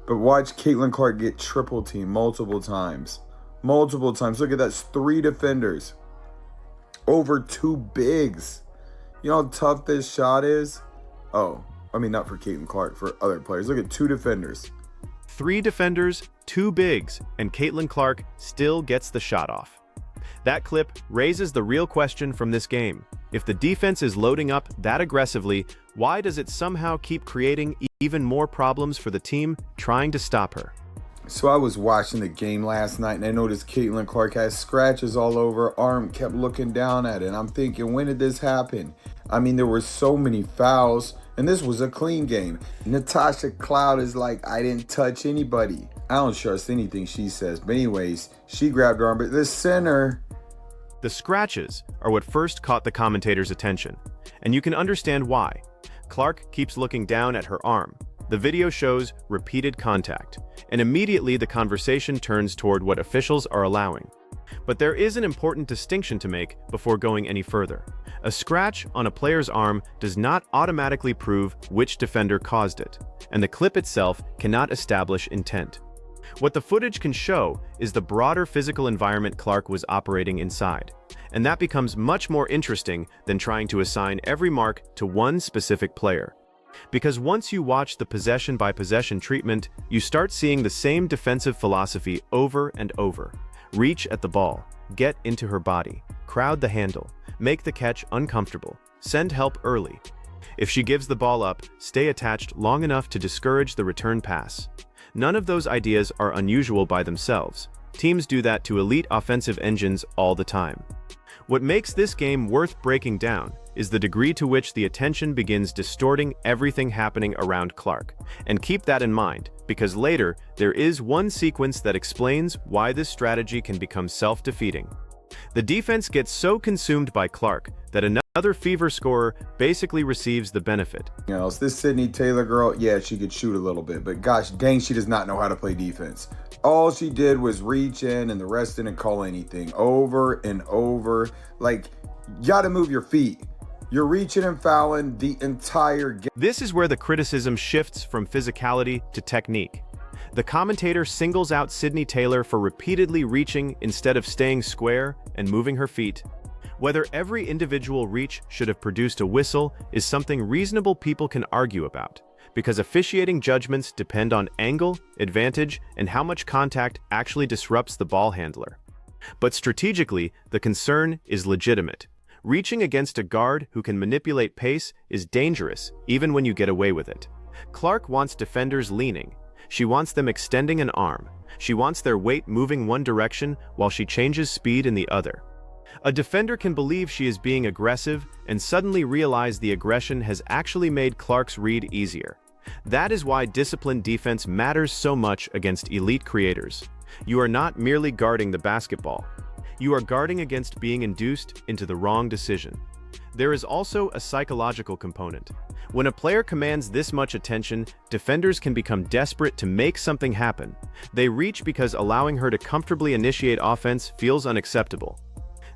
But watch Caitlin Clark get triple teamed multiple times. Multiple times. Look at that. That's 3 defenders over 2 bigs. You know how tough this shot is? Oh, I mean, not for Caitlin Clark, for other players. Look at 2 defenders. 3 defenders, 2 bigs, and Caitlin Clark still gets the shot off. That clip raises the real question from this game. If the defense is loading up that aggressively, why does it somehow keep creating even more problems for the team trying to stop her? So I was watching the game last night and I noticed Caitlin Clark has scratches all over her arm, kept looking down at it. And I'm thinking, when did this happen? I mean, there were so many fouls and this was a clean game. Natasha Cloud is like, I didn't touch anybody. I don't trust anything she says. But anyways, she grabbed her arm, but the center... The scratches are what first caught the commentator's attention, and you can understand why. Clark keeps looking down at her arm. The video shows repeated contact, and immediately the conversation turns toward what officials are allowing. But there is an important distinction to make before going any further. A scratch on a player's arm does not automatically prove which defender caused it, and the clip itself cannot establish intent. What the footage can show is the broader physical environment Clark was operating inside, and that becomes much more interesting than trying to assign every mark to one specific player. Because once you watch the possession-by-possession treatment, you start seeing the same defensive philosophy over and over. Reach at the ball, get into her body, crowd the handle, make the catch uncomfortable, send help early. If she gives the ball up, stay attached long enough to discourage the return pass. None of those ideas are unusual by themselves. Teams do that to elite offensive engines all the time. What makes this game worth breaking down is the degree to which the attention begins distorting everything happening around Clark. And keep that in mind, because later, there is one sequence that explains why this strategy can become self-defeating. The defense gets so consumed by Clark that another fever scorer basically receives the benefit. You know, this Sydney Taylor girl, yeah, she could shoot a little bit, but gosh dang, she does not know how to play defense. All she did was reach in and the rest didn't call anything. Over and over. Like, you gotta move your feet. You're reaching and fouling the entire game. This is where the criticism shifts from physicality to technique. The commentator singles out Sydney Taylor for repeatedly reaching instead of staying square and moving her feet. Whether every individual reach should have produced a whistle is something reasonable people can argue about, because officiating judgments depend on angle, advantage, and how much contact actually disrupts the ball handler. But strategically, the concern is legitimate. Reaching against a guard who can manipulate pace is dangerous, even when you get away with it. Clark wants defenders leaning. She wants them extending an arm. She wants their weight moving one direction while she changes speed in the other. A defender can believe she is being aggressive and suddenly realize the aggression has actually made Clark's read easier. That is why disciplined defense matters so much against elite creators. You are not merely guarding the basketball. You are guarding against being induced into the wrong decision. There is also a psychological component. When a player commands this much attention, defenders can become desperate to make something happen. They reach because allowing her to comfortably initiate offense feels unacceptable.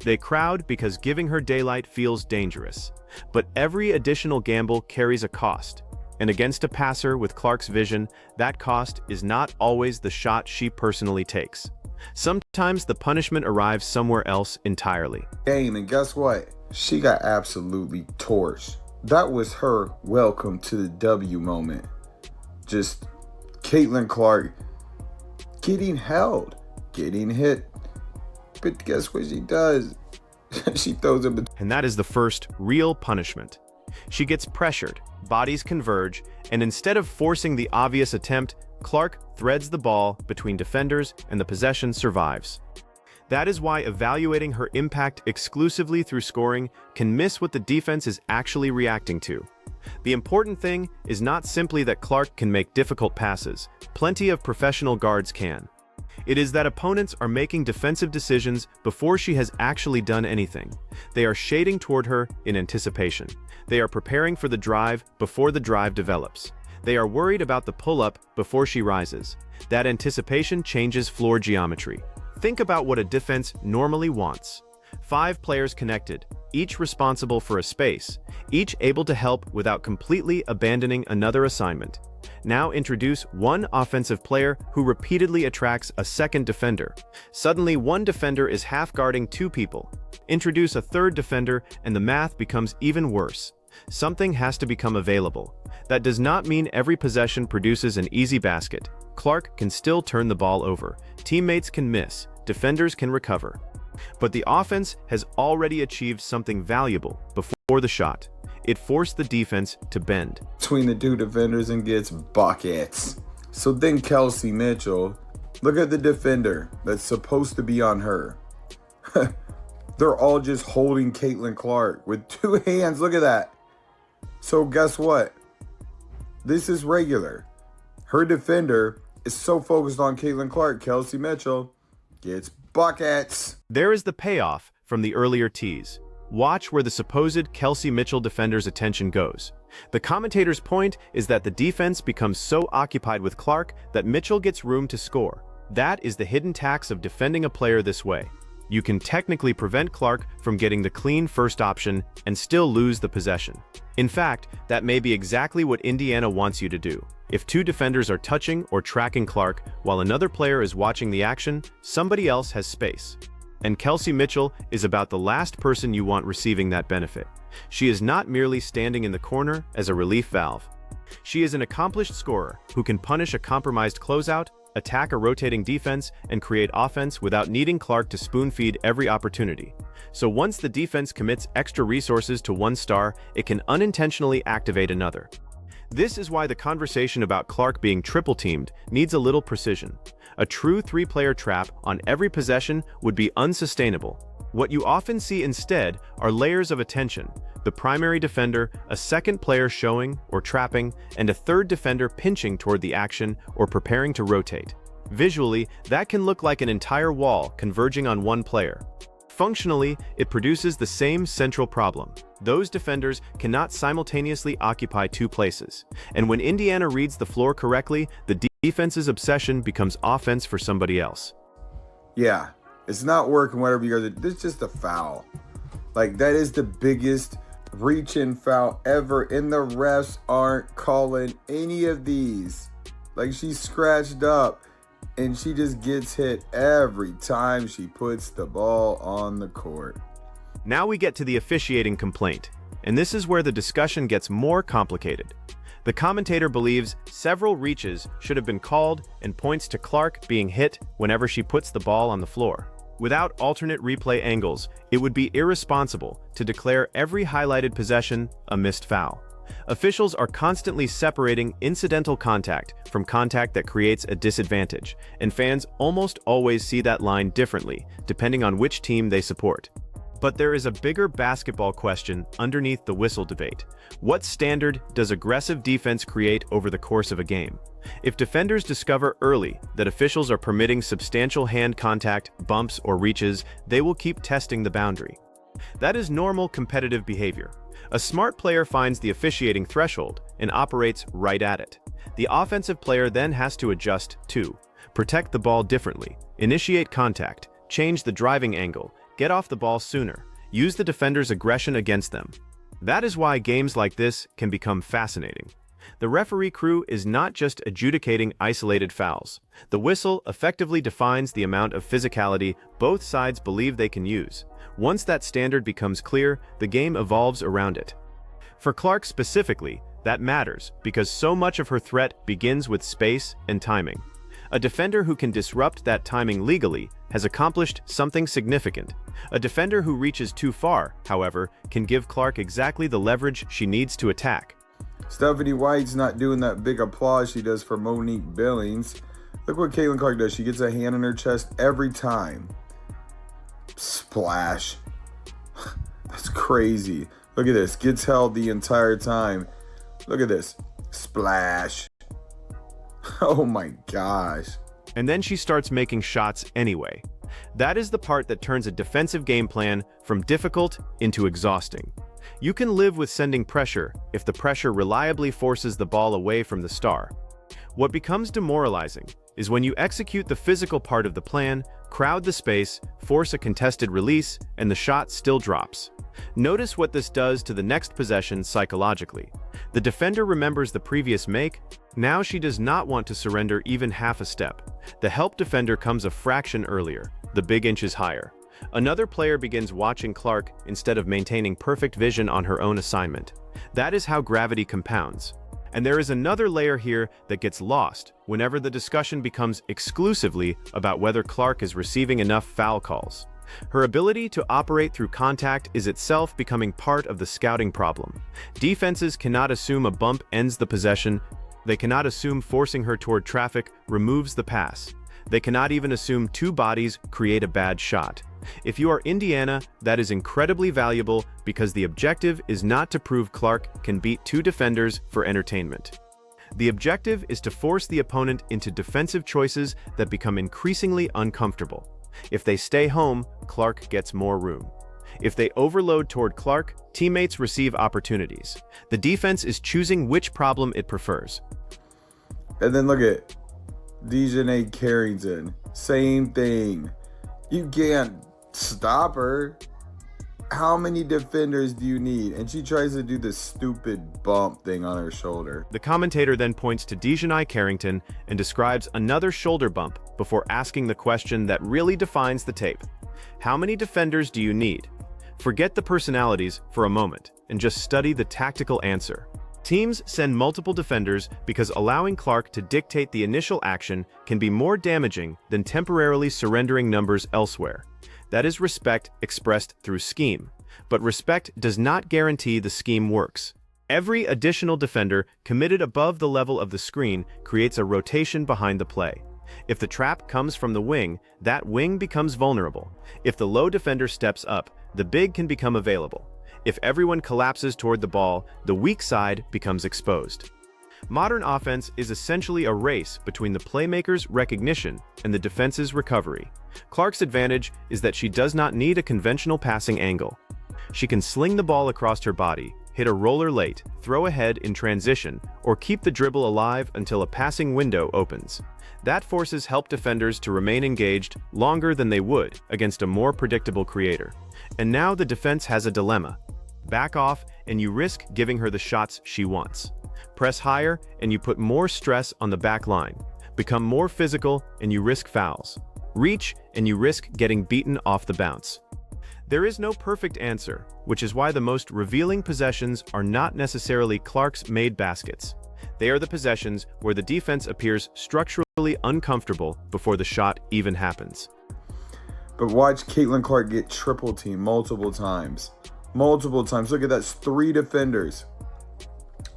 They crowd because giving her daylight feels dangerous. But every additional gamble carries a cost. And against a passer with Clark's vision, that cost is not always the shot she personally takes. Sometimes the punishment arrives somewhere else entirely. Game, and guess what? She got absolutely torched. That was her welcome to the W moment. Just Caitlin Clark getting held, getting hit. But guess what she does? She throws him. And that is the first real punishment. She gets pressured, bodies converge, and instead of forcing the obvious attempt, Clark threads the ball between defenders and the possession survives. That is why evaluating her impact exclusively through scoring can miss what the defense is actually reacting to. The important thing is not simply that Clark can make difficult passes. Plenty of professional guards can. It is that opponents are making defensive decisions before she has actually done anything. They are shading toward her in anticipation. They are preparing for the drive before the drive develops. They are worried about the pull-up before she rises. That anticipation changes floor geometry. Think about what a defense normally wants. 5 players connected, each responsible for a space, each able to help without completely abandoning another assignment. Now introduce one offensive player who repeatedly attracts a second defender. Suddenly, one defender is half-guarding two people. Introduce a third defender, and the math becomes even worse. Something has to become available. That does not mean every possession produces an easy basket. Clark can still turn the ball over. Teammates can miss. Defenders can recover. But the offense has already achieved something valuable before the shot. It forced the defense to bend between the two defenders and gets buckets. So then Kelsey Mitchell, look at the defender that's supposed to be on her. They're all just holding Caitlin Clark with two hands. Look at that. So guess what? This is regular. Her defender is so focused on Caitlin Clark. Kelsey Mitchell gets buckets. There is the payoff from the earlier tease. Watch where the supposed Kelsey Mitchell defender's attention goes. The commentator's point is that the defense becomes so occupied with Clark that Mitchell gets room to score. That is the hidden tax of defending a player this way. You can technically prevent Clark from getting the clean first option and still lose the possession. In fact, that may be exactly what Indiana wants you to do. If two defenders are touching or tracking Clark while another player is watching the action, somebody else has space. And Kelsey Mitchell is about the last person you want receiving that benefit. She is not merely standing in the corner as a relief valve. She is an accomplished scorer who can punish a compromised closeout, attack a rotating defense, and create offense without needing Clark to spoon-feed every opportunity. So once the defense commits extra resources to one star, it can unintentionally activate another. This is why the conversation about Clark being triple-teamed needs a little precision. A true three-player trap on every possession would be unsustainable. What you often see instead are layers of attention: the primary defender, a second player showing or trapping, and a third defender pinching toward the action or preparing to rotate. Visually, that can look like an entire wall converging on one player. Functionally, it produces the same central problem. Those defenders cannot simultaneously occupy two places. And when Indiana reads the floor correctly, the defense's obsession becomes offense for somebody else. Yeah, it's not working, whatever you guys are. This is just a foul. Like, that is the biggest reach-in foul ever, and the refs aren't calling any of these. Like, she's scratched up, and she just gets hit every time she puts the ball on the court. Now we get to the officiating complaint, and this is where the discussion gets more complicated. The commentator believes several reaches should have been called and points to Clark being hit whenever she puts the ball on the floor. Without alternate replay angles, it would be irresponsible to declare every highlighted possession a missed foul. Officials are constantly separating incidental contact from contact that creates a disadvantage, and fans almost always see that line differently, depending on which team they support. But there is a bigger basketball question underneath the whistle debate. What standard does aggressive defense create over the course of a game? If defenders discover early that officials are permitting substantial hand contact, bumps, or reaches, they will keep testing the boundary. That is normal competitive behavior. A smart player finds the officiating threshold and operates right at it. The offensive player then has to adjust to protect the ball differently, initiate contact, change the driving angle, get off the ball sooner, use the defender's aggression against them. That is why games like this can become fascinating. The referee crew is not just adjudicating isolated fouls. The whistle effectively defines the amount of physicality both sides believe they can use. Once that standard becomes clear, the game evolves around it. For Clark specifically, that matters because so much of her threat begins with space and timing. A defender who can disrupt that timing legally has accomplished something significant. A defender who reaches too far, however, can give Clark exactly the leverage she needs to attack. Stephanie White's not doing that big applause she does for Monique Billings. Look what Caitlin Clark does. She gets a hand on her chest every time. Splash. That's crazy. Look at this. Gets held the entire time. Look at this. Splash. Oh my gosh. And then she starts making shots anyway. That is the part that turns a defensive game plan from difficult into exhausting. You can live with sending pressure if the pressure reliably forces the ball away from the star. What becomes demoralizing is when you execute the physical part of the plan, crowd the space, force a contested release, and the shot still drops. Notice what this does to the next possession psychologically. The defender remembers the previous make. Now she does not want to surrender even half a step. The help defender comes a fraction earlier, the big inches higher. Another player begins watching Clark instead of maintaining perfect vision on her own assignment. That is how gravity compounds. And there is another layer here that gets lost whenever the discussion becomes exclusively about whether Clark is receiving enough foul calls. Her ability to operate through contact is itself becoming part of the scouting problem. Defenses cannot assume a bump ends the possession. They cannot assume forcing her toward traffic removes the pass. They cannot even assume two bodies create a bad shot. If you are Indiana, that is incredibly valuable because the objective is not to prove Clark can beat two defenders for entertainment. The objective is to force the opponent into defensive choices that become increasingly uncomfortable. If they stay home, Clark gets more room. If they overload toward Clark, teammates receive opportunities. The defense is choosing which problem it prefers. And then look at Dejanay Carrington. Same thing. You can't stop her. How many defenders do you need? And she tries to do this stupid bump thing on her shoulder. The commentator then points to Dejanay Carrington and describes another shoulder bump before asking the question that really defines the tape. How many defenders do you need? Forget the personalities for a moment and just study the tactical answer. Teams send multiple defenders because allowing Clark to dictate the initial action can be more damaging than temporarily surrendering numbers elsewhere. That is respect expressed through scheme. But respect does not guarantee the scheme works. Every additional defender committed above the level of the screen creates a rotation behind the play. If the trap comes from the wing, that wing becomes vulnerable. If the low defender steps up, the big can become available. If everyone collapses toward the ball, the weak side becomes exposed. Modern offense is essentially a race between the playmaker's recognition and the defense's recovery. Clark's advantage is that she does not need a conventional passing angle. She can sling the ball across her body, hit a roller late, throw ahead in transition, or keep the dribble alive until a passing window opens. That forces help defenders to remain engaged longer than they would against a more predictable creator. And now the defense has a dilemma. Back off and you risk giving her the shots she wants. Press higher and you put more stress on the back line. Become more physical and you risk fouls. Reach and you risk getting beaten off the bounce. There is no perfect answer, which is why the most revealing possessions are not necessarily Clark's made baskets. They are the possessions where the defense appears structurally uncomfortable before the shot even happens. But watch Caitlin Clark get triple teamed multiple times. Multiple times. Look at that. That's 3 defenders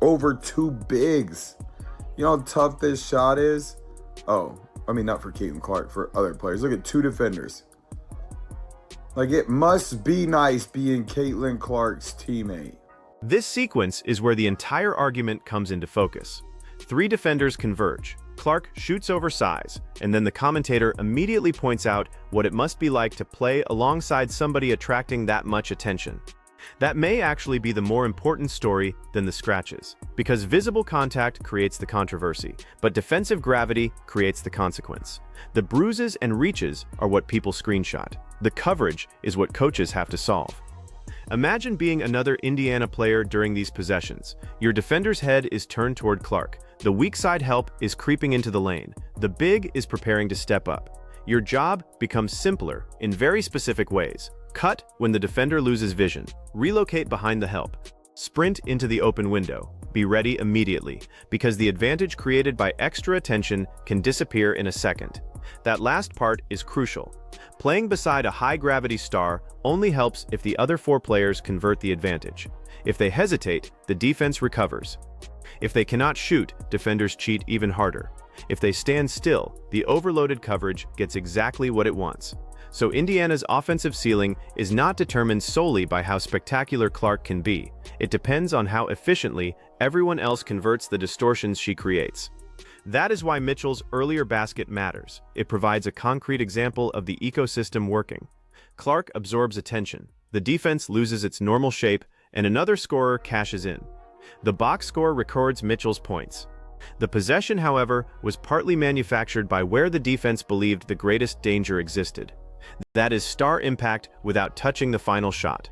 over 2 bigs. You know how tough this shot is? Oh, I mean, not for Caitlin Clark, for other players. Look at 2 defenders. Like, it must be nice being Caitlin Clark's teammate. This sequence is where the entire argument comes into focus. 3 defenders converge. Clark shoots over size, and then the commentator immediately points out what it must be like to play alongside somebody attracting that much attention. That may actually be the more important story than the scratches, because visible contact creates the controversy, but defensive gravity creates the consequence. The bruises and reaches are what people screenshot. The coverage is what coaches have to solve. Imagine being another Indiana player during these possessions. Your defender's head is turned toward Clark. The weak side help is creeping into the lane. The big is preparing to step up. Your job becomes simpler in very specific ways. Cut when the defender loses vision. Relocate behind the help. Sprint into the open window. Be ready immediately, because the advantage created by extra attention can disappear in a second. That last part is crucial. Playing beside a high-gravity star only helps if the other 4 players convert the advantage. If they hesitate, the defense recovers. If they cannot shoot, defenders cheat even harder. If they stand still, the overloaded coverage gets exactly what it wants. So Indiana's offensive ceiling is not determined solely by how spectacular Clark can be. It depends on how efficiently everyone else converts the distortions she creates. That is why Mitchell's earlier basket matters. It provides a concrete example of the ecosystem working. Clark absorbs attention. The defense loses its normal shape, and another scorer cashes in. The box score records Mitchell's points. The possession, however, was partly manufactured by where the defense believed the greatest danger existed. That is star impact without touching the final shot.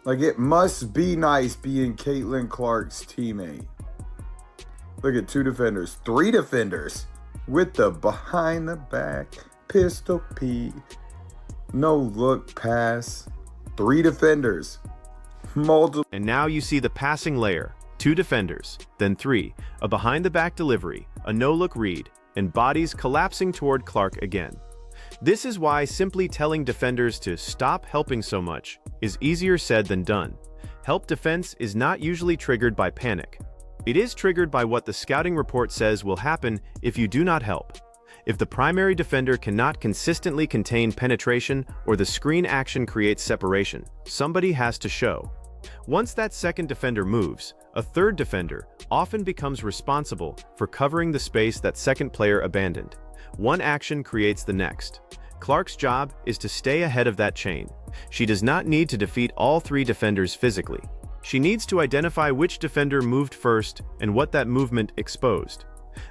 Like, it must be nice being Caitlin Clark's teammate. Look at 2 defenders, 3 defenders with the behind the back pistol P. No look pass. 3 defenders. Multiple. And now you see the passing layer, 2 defenders, then 3, a behind-the-back delivery, a no-look read, and bodies collapsing toward Clark again. This is why simply telling defenders to stop helping so much is easier said than done. Help defense is not usually triggered by panic. It is triggered by what the scouting report says will happen if you do not help. If the primary defender cannot consistently contain penetration or the screen action creates separation, somebody has to show. Once that second defender moves, a third defender often becomes responsible for covering the space that second player abandoned. One action creates the next. Clark's job is to stay ahead of that chain. She does not need to defeat all 3 defenders physically. She needs to identify which defender moved first and what that movement exposed.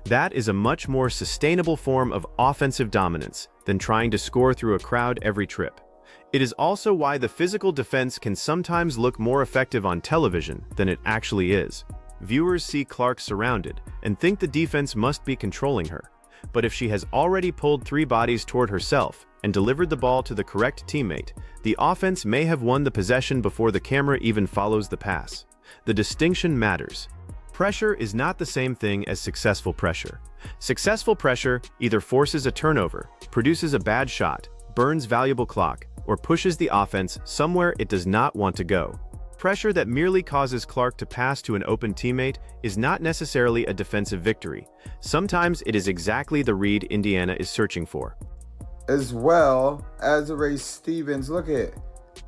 That is a much more sustainable form of offensive dominance than trying to score through a crowd every trip. It is also why the physical defense can sometimes look more effective on television than it actually is. Viewers see Clark surrounded and think the defense must be controlling her. But if she has already pulled 3 bodies toward herself and delivered the ball to the correct teammate, the offense may have won the possession before the camera even follows the pass. The distinction matters. Pressure is not the same thing as successful pressure. Successful pressure either forces a turnover, produces a bad shot, burns valuable clock, or pushes the offense somewhere it does not want to go. Pressure that merely causes Clark to pass to an open teammate is not necessarily a defensive victory. Sometimes it is exactly the read Indiana is searching for. As well as Ray Stevens, look at it.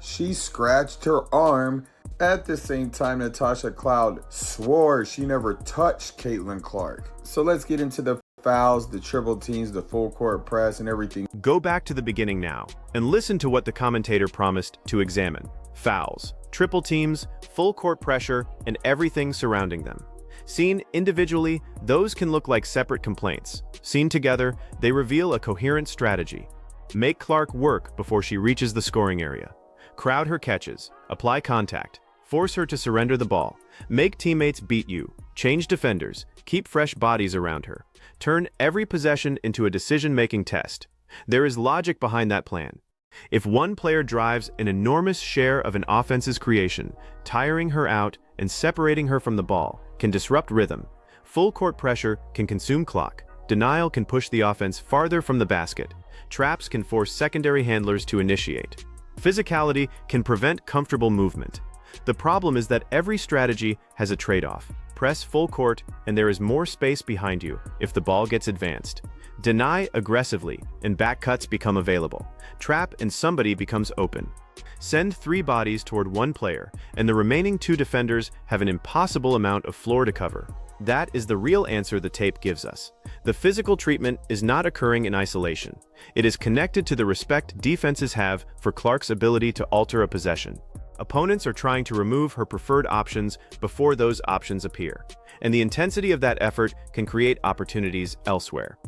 She scratched her arm. At the same time, Natasha Cloud swore she never touched Caitlin Clark. So let's get into the fouls, the triple teams, the full court press, and everything. Go back to the beginning now and listen to what the commentator promised to examine. Fouls, triple teams, full court pressure, and everything surrounding them. Seen individually, those can look like separate complaints. Seen together, they reveal a coherent strategy. Make Clark work before she reaches the scoring area. Crowd her catches, apply contact, force her to surrender the ball, make teammates beat you, change defenders, keep fresh bodies around her. Turn every possession into a decision-making test. There is logic behind that plan. If one player drives an enormous share of an offense's creation, tiring her out and separating her from the ball can disrupt rhythm. Full court pressure can consume clock. Denial can push the offense farther from the basket. Traps can force secondary handlers to initiate. Physicality can prevent comfortable movement. The problem is that every strategy has a trade-off. Press full court and there is more space behind you if the ball gets advanced. Deny aggressively and back cuts become available. Trap and somebody becomes open. Send 3 bodies toward one player and the remaining 2 defenders have an impossible amount of floor to cover. That is the real answer the tape gives us. The physical treatment is not occurring in isolation. It is connected to the respect defenses have for Clark's ability to alter a possession. Opponents are trying to remove her preferred options before those options appear, and the intensity of that effort can create opportunities elsewhere.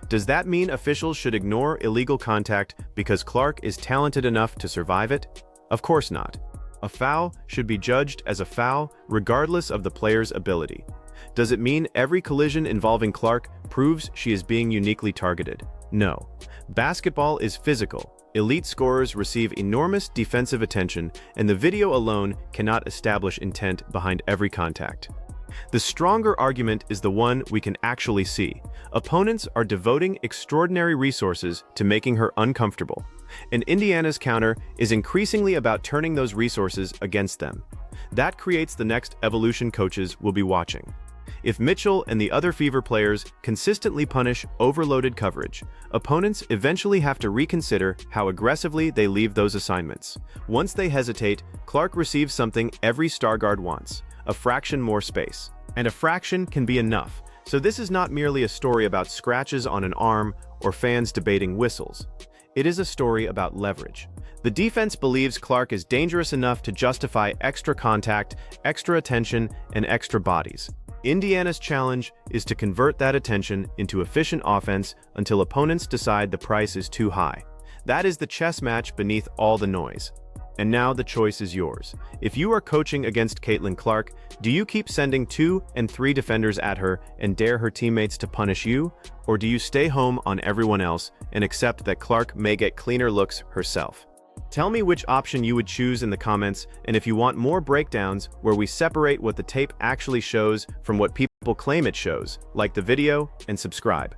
Does that mean officials should ignore illegal contact because Clark is talented enough to survive it? Of course not. A foul should be judged as a foul regardless of the player's ability. Does it mean every collision involving Clark proves she is being uniquely targeted? No. Basketball is physical. Elite scorers receive enormous defensive attention, and the video alone cannot establish intent behind every contact. The stronger argument is the one we can actually see. Opponents are devoting extraordinary resources to making her uncomfortable, and Indiana's counter is increasingly about turning those resources against them. That creates the next evolution coaches will be watching. If Mitchell and the other Fever players consistently punish overloaded coverage, opponents eventually have to reconsider how aggressively they leave those assignments. Once they hesitate, Clark receives something every star guard wants: a fraction more space. And a fraction can be enough. So this is not merely a story about scratches on an arm or fans debating whistles. It is a story about leverage. The defense believes Clark is dangerous enough to justify extra contact, extra attention, and extra bodies. Indiana's challenge is to convert that attention into efficient offense until opponents decide the price is too high. That is the chess match beneath all the noise. And now the choice is yours. If you are coaching against Caitlin Clark, do you keep sending 2 and 3 defenders at her and dare her teammates to punish you? Or do you stay home on everyone else and accept that Clark may get cleaner looks herself? Tell me which option you would choose in the comments, and if you want more breakdowns where we separate what the tape actually shows from what people claim it shows, like the video and subscribe.